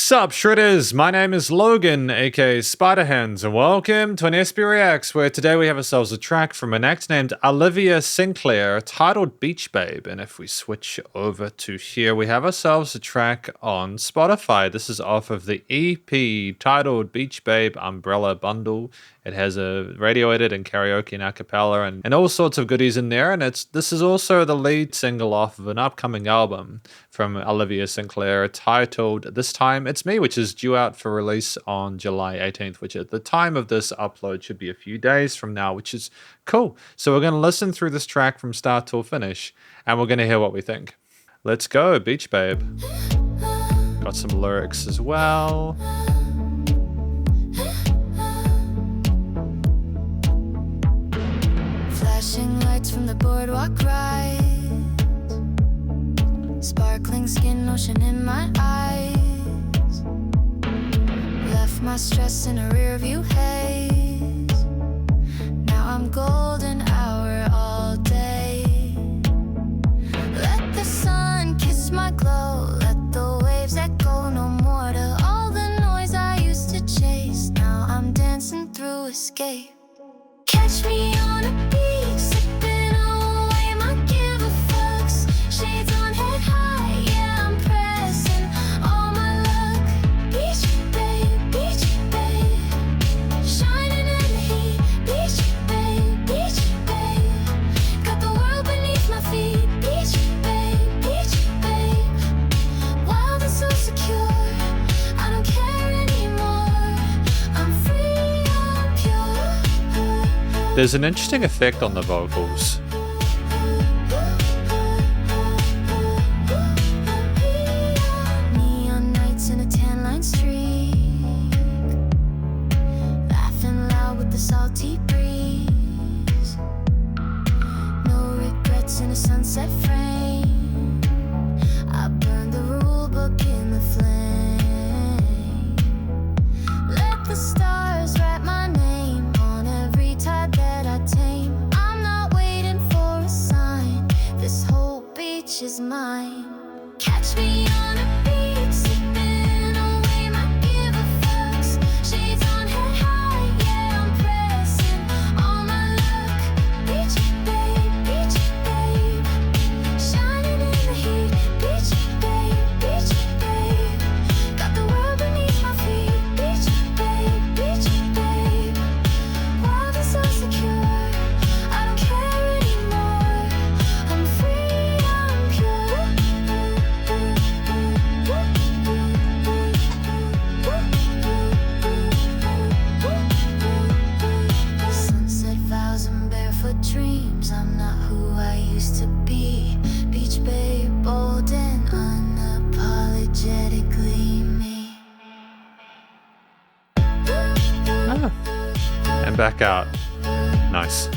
Sup Shredders, my name is Logan, aka Spiderhands, and welcome to an SP Reacts, where today we have ourselves a track from an act named Alivia Sinclair titled Beach Babe. And if we switch over to here, we have ourselves a track on Spotify. This is off of the EP titled Beach Babe Umbrella Bundle. It has a radio edit and karaoke and a cappella and all sorts of goodies in there. And this is also the lead single off of an upcoming album from Alivia Sinclair titled This Time It's Me, which is due out for release on July 18th, which at the time of this upload should be a few days from now, which is cool. So we're going to listen through this track from start till finish, and we're going to hear what we think. Let's go, Beach Babe. Got some lyrics as well. Flashing lights from the boardwalk ride, sparkling skin, ocean in my eyes. Left my stress in a rear view haze. Now I'm golden hour all day. Let the sun kiss my glow. Let the waves echo no more to all the noise I used to chase. Now I'm dancing through escape. Catch me on a beach, sipping away my give a fucks. Shades on, head high, yeah, I'm pressing all my luck. Beach babe, shining in the heat. Beach babe, got the world beneath my feet. Beach babe, wild and so secure. I don't care anymore. I'm free, I'm pure. There's an interesting effect on the vocals. Neon nights in a tan line street, laughing loud with the salty breeze. No regrets in a sunset frame. I burned the rule book in the flame. Let the stars write my name on every tide that I tame. I'm not waiting for a sign. This whole beach is mine. Catch me on a beach, sipping away my give a fucks. Shades on, head high, yeah, I'm pressing all my luck. Beach babe, shining in the heat. Beach babe, got the world beneath my feet. Beach babe, wild and so secure. I don't care anymore. I'm free, I'm pure. Sunset vows and barefoot dreams. I'm not who I used to be. Beach babe, bold and unapologetically me. And back out. Nice.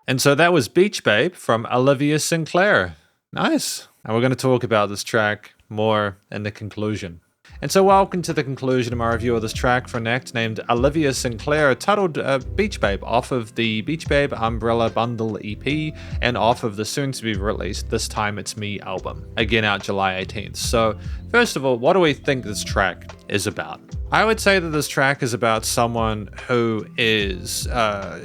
And so that was Beach Babe from Alivia Sinclair. Nice. And we're going to talk about this track more in the conclusion. And so welcome to the conclusion of my review of this track for an act named Alivia Sinclair titled Beach Babe off of the Beach Babe Umbrella Bundle EP and off of the soon-to-be released This Time It's Me album, again out July 18th. So first of all, what do we think this track is about? I would say that this track is about someone who is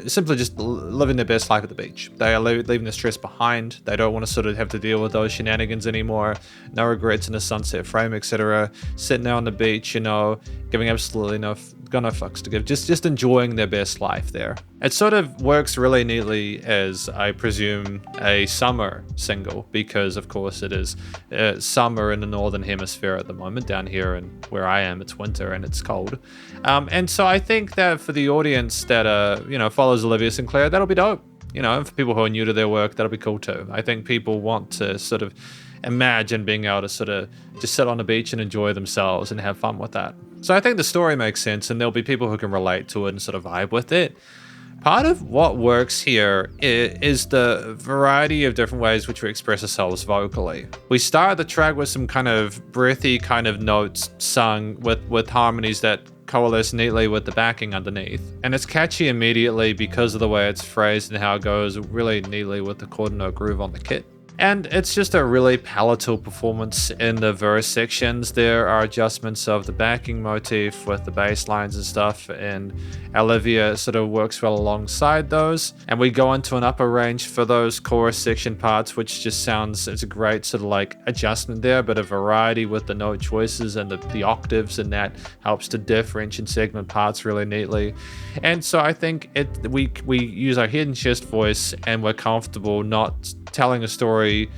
simply just living their best life at the beach. They are leaving the stress behind. They don't want to sort of have to deal with those shenanigans anymore. No regrets in a sunset frame, etc. Sitting there on the beach, you know, giving absolutely no fucks to give. Just enjoying their best life there. It sort of works really neatly as, I presume, a summer single, because of course it is summer in the northern hemisphere at the moment. Down here and where I am, it's winter and it's cold. And so I think that for the audience that follows Alivia Sinclair, that'll be dope. You know, for people who are new to their work, that'll be cool too. I think people want to sort of imagine being able to sort of just sit on the beach and enjoy themselves and have fun with that. So I think the story makes sense, and there'll be people who can relate to it and sort of vibe with it. part of what works here is the variety of different ways which we express ourselves vocally. We start the track with some kind of breathy kind of notes sung with harmonies that coalesce neatly with the backing underneath. And it's catchy immediately because of the way it's phrased and how it goes really neatly with the quarter note groove on the kit. And it's just a really palatable performance in the verse sections. There are adjustments of the backing motif with the bass lines and stuff, and Alivia sort of works well alongside those. And we go into an upper range for those chorus section parts, which just sounds, it's a great sort of like adjustment there, but a variety with the note choices and the octaves, and that helps to differentiate and segment parts really neatly. And so I think we use our head and chest voice, and we're comfortable not telling a story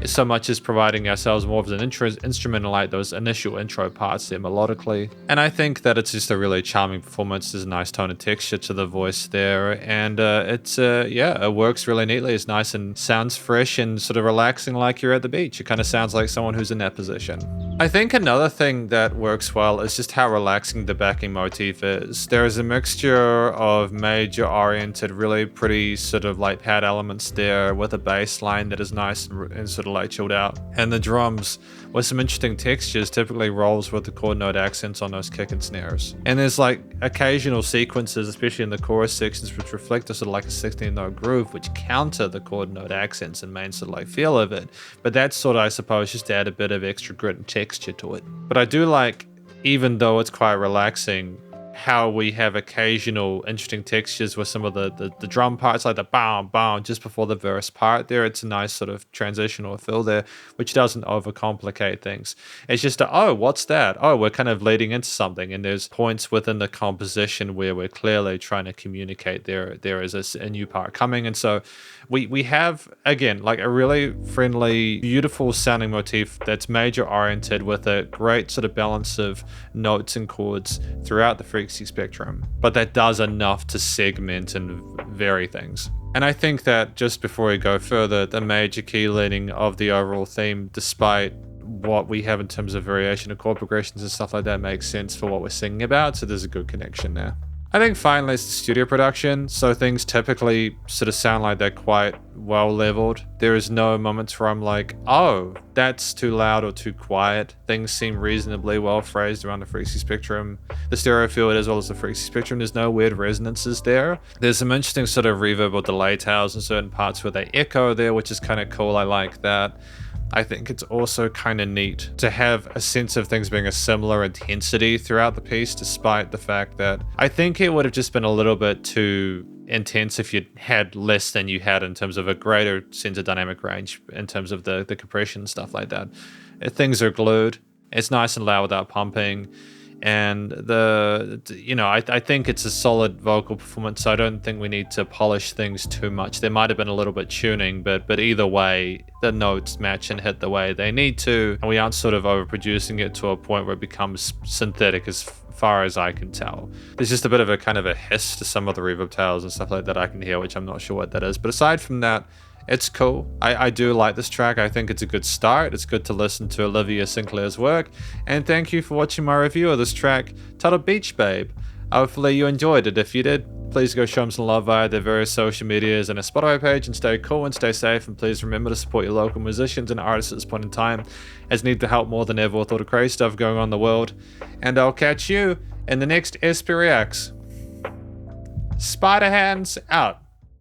so much as providing ourselves more of an instrument like those initial intro parts there melodically. And I think that it's just a really charming performance. There's a nice tone of texture to the voice there, and it works really neatly. It's nice and sounds fresh and sort of relaxing, like you're at the beach. It kind of sounds like someone who's in that position. I think another thing that works well is just how relaxing the backing motif is. There is a mixture of major oriented, really pretty sort of like pad elements there, with a bass line that is nice and sort of like chilled out, and the drums with some interesting textures, typically rolls with the chord note accents on those kick and snares. And there's like occasional sequences, especially in the chorus sections, which reflect a sort of like a 16 note groove, which counter the chord note accents and main sort of like feel of it. But that's sort of, I suppose, just to add a bit of extra grit and texture to it. But I do like, even though it's quite relaxing, how we have occasional interesting textures with some of the drum parts, like the bow bow just before the verse part there. It's a nice sort of transition or fill there, which doesn't overcomplicate things. It's just oh, what's that? Oh, we're kind of leading into something, and there's points within the composition where we're clearly trying to communicate there is a new part coming. And so we have, again, like a really friendly, beautiful sounding motif that's major oriented, with a great sort of balance of notes and chords throughout the frequency spectrum, but that does enough to segment and vary things. And I think that, just before we go further, the major key leading of the overall theme, despite what we have in terms of variation of chord progressions and stuff like that, makes sense for what we're singing about, so there's a good connection there. I think finally it's the studio production, so things typically sort of sound like they're quite well leveled. There is no moments where I'm like, oh, that's too loud or too quiet. Things seem reasonably well phrased around the frequency spectrum, the stereo field as well as the frequency spectrum. There's no weird resonances there. There's some interesting sort of reverb or delay tails in certain parts where they echo there, which is kind of cool. I like that. I think it's also kind of neat to have a sense of things being a similar intensity throughout the piece, despite the fact that I think it would have just been a little bit too intense if you had less than you had in terms of a greater sense of dynamic range in terms of the compression and stuff like that. Things are glued. It's nice and loud without pumping. And I think it's a solid vocal performance, so I don't think we need to polish things too much. There might have been a little bit tuning, but either way, the notes match and hit the way they need to, and we aren't sort of overproducing it to a point where it becomes synthetic as far as I can tell. There's just a bit of a kind of a hiss to some of the reverb tails and stuff like that I can hear, which I'm not sure what that is. But aside from that, it's cool. I do like this track. I think it's a good start. It's good to listen to Alivia Sinclair's work. And thank you for watching my review of this track titled Beach Babe. Hopefully you enjoyed it. If you did, please go show them some love via their various social medias and a Spotify page, and stay cool and stay safe. And please remember to support your local musicians and artists at this point in time, as need the help more than ever with all the crazy stuff going on in the world. And I'll catch you in the next SP Reacts. Spiderhands out.